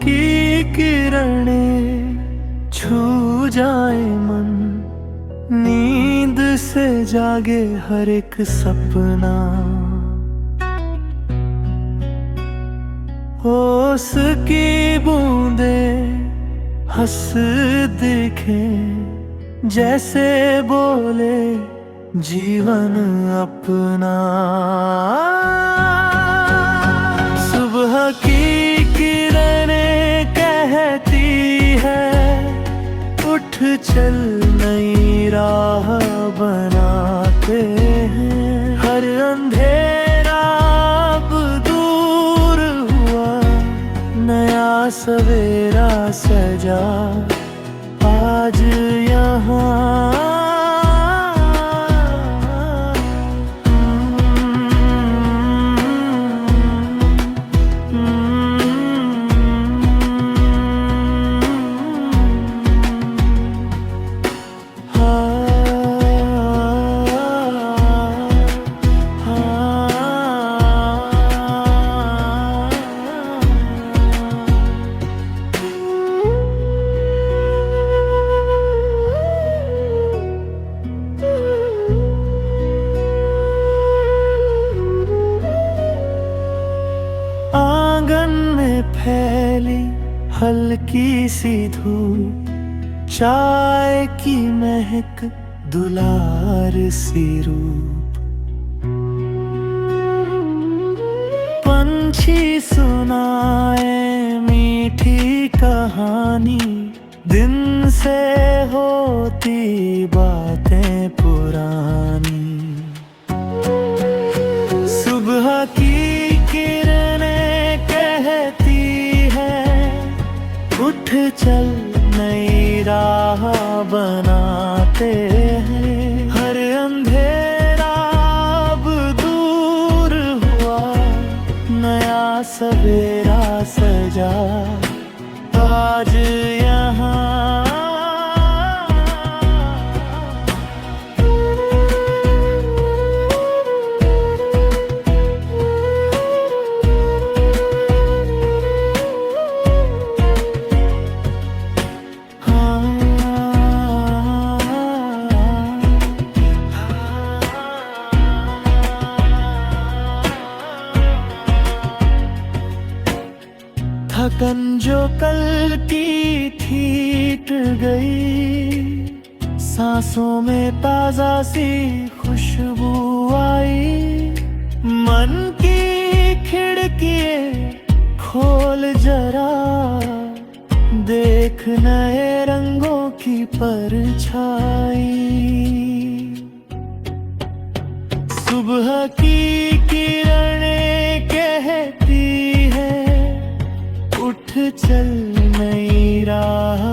की किरणें छू जाए मन, नींद से जागे हर एक सपना। ओस की बूंदे हंस दिखे, जैसे बोले जीवन अपना। सुबह की किरणें कहती है, उठ चल नई राह बनाते हैं। हर अंधेरा अब दूर हुआ, नया सवेरा सजा आज यहाँ। आंगन में फैली हल्की सी धूप, चाय की महक दुलार सी रूप। पंछी सुनाए मीठी कहानी, दिन से होती बातें पुरानी। सुबह की उठ चल नई राह बनाते हैं। हर अंधेरा अब दूर हुआ, नया सवेरा सजा आज यहाँ। थकन जो कल की ठीक गई, सांसों में ताजा सी खुशबू आई। मन की खिड़कियाँ खोल जरा, देख नए रंगों की परछाई। सुबह की किरणें कहती है, उठ चल नई राह